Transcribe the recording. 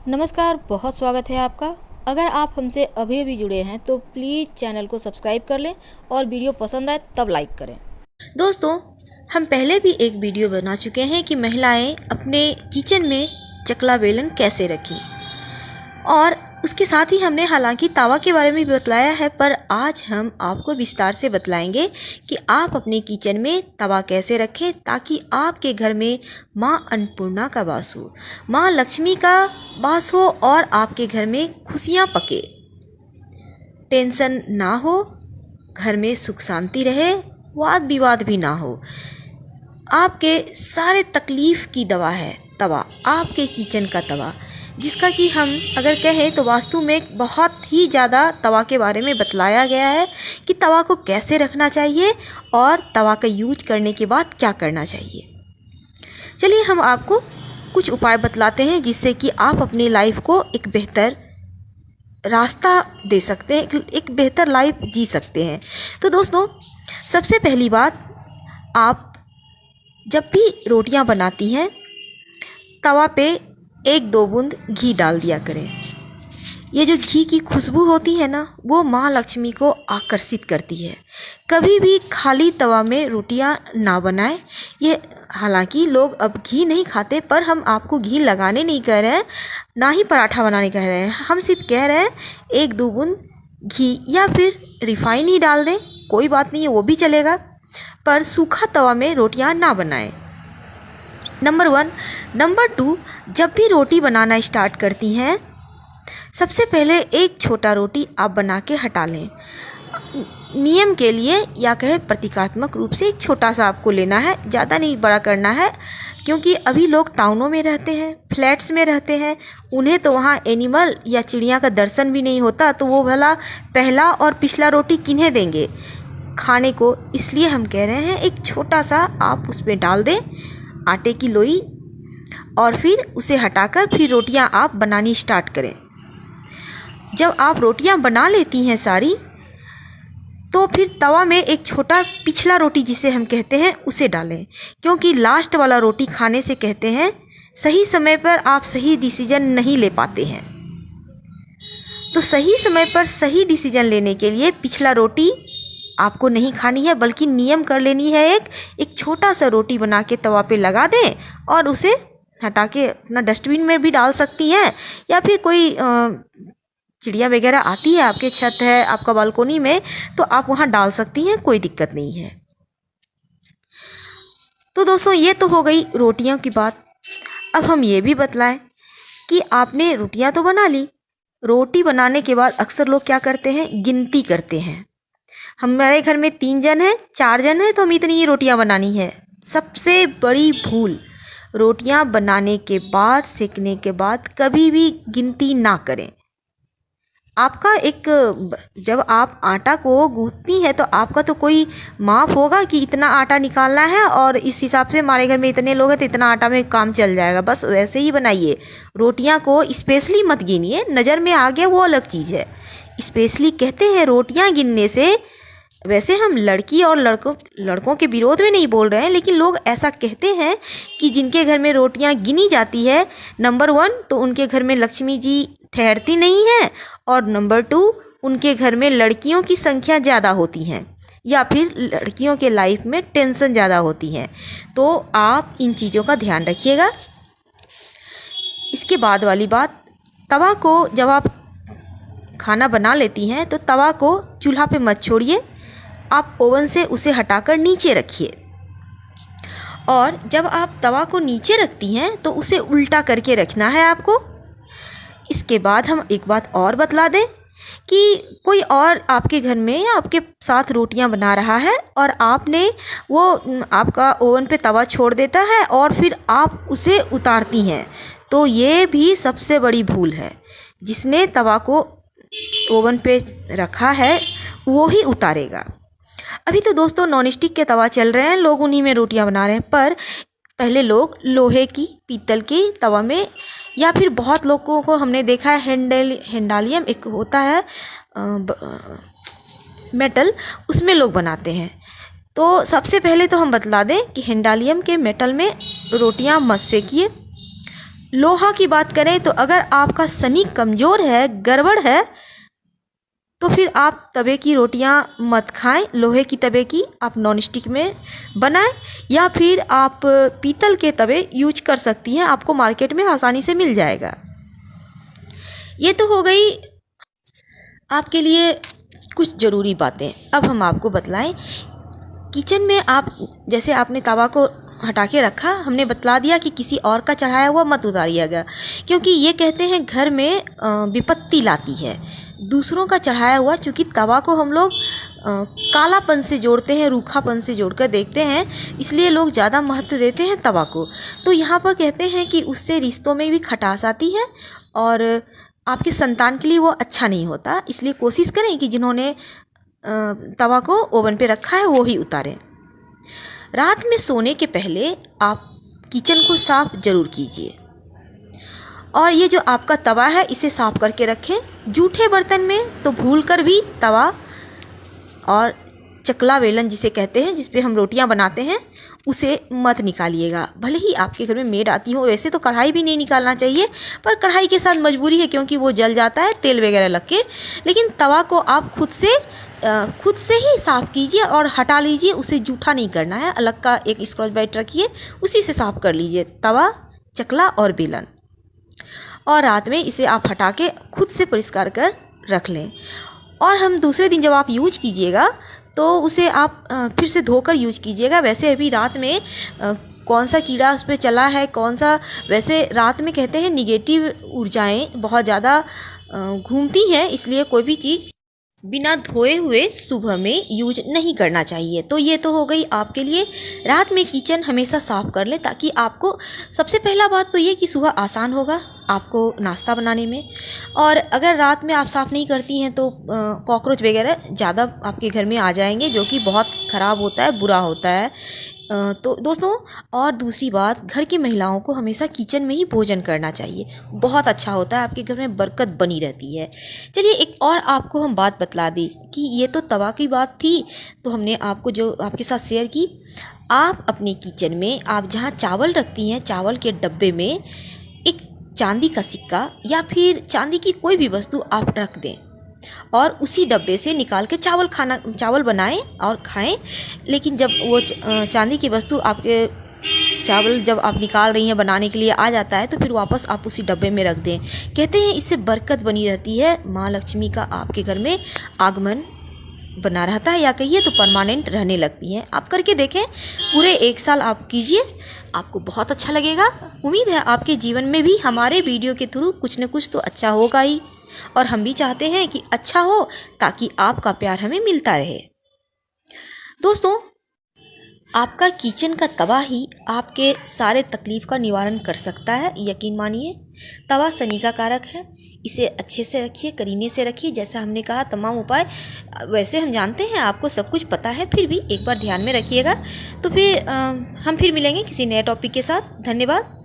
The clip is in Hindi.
नमस्कार, बहुत स्वागत है आपका। अगर आप हमसे अभी अभी जुड़े हैं तो प्लीज़ चैनल को सब्सक्राइब कर लें और वीडियो पसंद आए तब लाइक करें। दोस्तों, हम पहले भी एक वीडियो बना चुके हैं कि महिलाएं अपने किचन में चकला बेलन कैसे रखें, और उसके साथ ही हमने हालांकि तवा के बारे में भी बतलाया है, पर आज हम आपको विस्तार से बतलाएंगे कि आप अपने किचन में तवा कैसे रखें ताकि आपके घर में माँ अन्नपूर्णा का वास हो, माँ लक्ष्मी का वास हो और आपके घर में खुशियाँ पके, टेंशन ना हो, घर में सुख शांति रहे, वाद विवाद भी ना हो। आपके सारे तकलीफ़ की दवा है तवा, आपके किचन का तवा, जिसका कि हम अगर कहें तो वास्तु में बहुत ही ज़्यादा तवा के बारे में बतलाया गया है कि तवा को कैसे रखना चाहिए और तवा का यूज करने के बाद क्या करना चाहिए। चलिए हम आपको कुछ उपाय बतलाते हैं जिससे कि आप अपनी लाइफ को एक बेहतर रास्ता दे सकते हैं, एक बेहतर लाइफ जी सकते हैं। तो दोस्तों, सबसे पहली बात, आप जब भी रोटियां बनाती हैं तवा पे 1-2 बूंद घी डाल दिया करें। ये जो घी की खुशबू होती है ना, वो माँ लक्ष्मी को आकर्षित करती है। कभी भी खाली तवा में रोटियां ना बनाएं। ये हालांकि लोग अब घी नहीं खाते, पर हम आपको घी लगाने नहीं कह रहे हैं, ना ही पराठा बनाने कह रहे हैं। हम सिर्फ कह रहे हैं 1-2 बूंद घी, या फिर रिफाइन ही डाल दें, कोई बात नहीं है, वो भी चलेगा, पर सूखा तवा में रोटियां ना बनाएं। नंबर 1। नंबर 2, जब भी रोटी बनाना स्टार्ट करती हैं, सबसे पहले एक छोटा रोटी आप बना के हटा लें। नियम के लिए या कहे प्रतीकात्मक रूप से एक छोटा सा आपको लेना है, ज़्यादा नहीं बड़ा करना है, क्योंकि अभी लोग टाउनों में रहते हैं, फ्लैट्स में रहते हैं, उन्हें तो वहाँ एनिमल या चिड़िया का दर्शन भी नहीं होता, तो वो भला पहला और पिछला रोटी किन्हें देंगे खाने को। इसलिए हम कह रहे हैं एक छोटा सा आप उसमें डाल दें आटे की लोई, और फिर उसे हटाकर फिर रोटियां आप बनानी स्टार्ट करें। जब आप रोटियां बना लेती हैं सारी, तो फिर तवा में एक छोटा पिछला रोटी जिसे हम कहते हैं उसे डालें, क्योंकि लास्ट वाला रोटी खाने से कहते हैं सही समय पर आप सही डिसीजन नहीं ले पाते हैं। तो सही समय पर सही डिसीजन लेने के लिए पिछला रोटी आपको नहीं खानी है, बल्कि नियम कर लेनी है, एक छोटा सा रोटी बना के तवा पे लगा दें और उसे हटा के अपना डस्टबिन में भी डाल सकती हैं, या फिर कोई चिड़िया वगैरह आती है, आपके छत है, आपका बालकोनी में, तो आप वहाँ डाल सकती हैं, कोई दिक्कत नहीं है। तो दोस्तों, ये तो हो गई रोटियों की बात। अब हम ये भी बतलाएं कि आपने रोटियां तो बना ली, रोटी बनाने के बाद अक्सर लोग क्या करते हैं, गिनती करते हैं। हमारे घर में 3 जन हैं, 4 जन हैं, तो हम इतनी ही रोटियां बनानी है। सबसे बड़ी भूल, रोटियां बनाने के बाद, सेकने के बाद कभी भी गिनती ना करें। आपका एक, जब आप आटा को गूंथती हैं तो आपका तो कोई माप होगा कि इतना आटा निकालना है और इस हिसाब से हमारे घर में इतने लोग हैं तो इतना आटा में काम चल जाएगा, बस वैसे ही बनाइए। रोटियां को स्पेशली मत गिनिए, नज़र में आ गया वो अलग चीज़ है। स्पेशली कहते हैं रोटियां गिनने से, वैसे हम लड़की और लड़कों के विरोध में नहीं बोल रहे हैं, लेकिन लोग ऐसा कहते हैं कि जिनके घर में रोटियां गिनी जाती है, नंबर 1 तो उनके घर में लक्ष्मी जी ठहरती नहीं है, और नंबर 2 उनके घर में लड़कियों की संख्या ज़्यादा होती हैं, या फिर लड़कियों के लाइफ में टेंशन ज़्यादा होती है। तो आप इन चीज़ों का ध्यान रखिएगा। इसके बाद वाली बात, तवा को जब आप खाना बना लेती हैं तो तवा को चूल्हा पे मत छोड़िए, आप ओवन से उसे हटाकर नीचे रखिए। और जब आप तवा को नीचे रखती हैं तो उसे उल्टा करके रखना है आपको। इसके बाद हम एक बात और बतला दें कि कोई और आपके घर में या आपके साथ रोटियां बना रहा है और आपने वो आपका ओवन पे तवा छोड़ देता है और फिर आप उसे उतारती हैं, तो ये भी सबसे बड़ी भूल है। जिसने तवा को ओवन पे रखा है वो ही उतारेगा। अभी तो दोस्तों नॉन स्टिक के तवा चल रहे हैं, लोग उन्हीं में रोटियां बना रहे हैं, पर पहले लोग लोहे की, पीतल की तवा में, या फिर बहुत लोगों को हमने देखा है हेंडालियम एक होता है मेटल, उसमें लोग बनाते हैं। तो सबसे पहले तो हम बतला दें कि हेंडालियम के मेटल में रोटियां मत सेकिए। लोहा की बात करें तो अगर आपका शनि कमज़ोर है, गड़बड़ है, तो फिर आप तवे की रोटियां मत खाएं। लोहे की तवे की आप नॉन स्टिक में बनाएं, या फिर आप पीतल के तवे यूज कर सकती हैं, आपको मार्केट में आसानी से मिल जाएगा। ये तो हो गई आपके लिए कुछ ज़रूरी बातें। अब हम आपको बतलाएं किचन में आप जैसे आपने तवा को हटा के रखा, हमने बतला दिया कि किसी और का चढ़ाया हुआ मत उतारिएगा, क्योंकि ये कहते हैं घर में विपत्ति लाती है दूसरों का चढ़ाया हुआ। चूँकि तवा को हम लोग कालापन से जोड़ते हैं, रूखापन से जोड़कर देखते हैं, इसलिए लोग ज़्यादा महत्व देते हैं तवा को। तो यहाँ पर कहते हैं कि उससे रिश्तों में भी खटास आती है और आपके संतान के लिए वो अच्छा नहीं होता। इसलिए कोशिश करें कि जिन्होंने तवा को ओवन पे रखा है वो ही उतारें। रात में सोने के पहले आप किचन को साफ ज़रूर कीजिए, और ये जो आपका तवा है इसे साफ करके रखें। जूठे बर्तन में तो भूल कर भी तवा और चकला बेलन जिसे कहते हैं, जिस पे हम रोटियां बनाते हैं, उसे मत निकालिएगा। भले ही आपके घर में मेड आती हो, वैसे तो कढ़ाई भी नहीं निकालना चाहिए, पर कढ़ाई के साथ मजबूरी है क्योंकि वो जल जाता है तेल वगैरह लग के। लेकिन तवा को आप खुद से ही साफ़ कीजिए और हटा लीजिए, उसे जूठा नहीं करना है। अलग का एक स्क्रॉच ब्राइट रखिए, उसी से साफ़ कर लीजिए तवा, चकला और बेलन, और रात में इसे आप हटा के खुद से परिष्कार कर रख लें। और हम दूसरे दिन जब आप यूज कीजिएगा तो उसे आप फिर से धोकर यूज कीजिएगा। वैसे अभी रात में कौन सा कीड़ा उस पर चला है, कौन सा, वैसे रात में कहते हैं निगेटिव ऊर्जाएं बहुत ज़्यादा घूमती हैं, इसलिए कोई भी चीज़ बिना धोए हुए सुबह में यूज नहीं करना चाहिए। तो ये तो हो गई आपके लिए, रात में किचन हमेशा साफ़ कर ले, ताकि आपको सबसे पहला बात तो ये कि सुबह आसान होगा आपको नाश्ता बनाने में। और अगर रात में आप साफ़ नहीं करती हैं तो कॉकरोच वगैरह ज़्यादा आपके घर में आ जाएंगे, जो कि बहुत ख़राब होता है, बुरा होता है। तो दोस्तों, और दूसरी बात, घर की महिलाओं को हमेशा किचन में ही भोजन करना चाहिए, बहुत अच्छा होता है, आपके घर में बरकत बनी रहती है। चलिए एक और आपको हम बात बतला दी कि ये तो तवा की बात थी, तो हमने आपको जो आपके साथ शेयर की। आप अपने किचन में आप जहाँ चावल रखती हैं, चावल के डब्बे में एक चांदी का सिक्का या फिर चांदी की कोई भी वस्तु आप रख दें, और उसी डब्बे से निकाल के चावल बनाएं और खाएं। लेकिन जब वो चांदी की वस्तु आपके चावल जब आप निकाल रही हैं बनाने के लिए आ जाता है, तो फिर वापस आप उसी डब्बे में रख दें। कहते हैं इससे बरकत बनी रहती है, माँ लक्ष्मी का आपके घर में आगमन बना रहता है, या कहिए तो परमानेंट रहने लगती हैं। आप करके देखें, पूरे 1 साल आप कीजिए, आपको बहुत अच्छा लगेगा। उम्मीद है आपके जीवन में भी हमारे वीडियो के थ्रू कुछ न कुछ तो अच्छा होगा ही, और हम भी चाहते हैं कि अच्छा हो, ताकि आपका प्यार हमें मिलता रहे। दोस्तों, आपका किचन का तवा ही आपके सारे तकलीफ़ का निवारण कर सकता है, यकीन मानिए। तवा शनि का कारक है, इसे अच्छे से रखिए, करीने से रखिए। जैसा हमने कहा तमाम उपाय वैसे हम जानते हैं, आपको सब कुछ पता है, फिर भी एक बार ध्यान में रखिएगा। तो फिर हम फिर मिलेंगे किसी नए टॉपिक के साथ। धन्यवाद।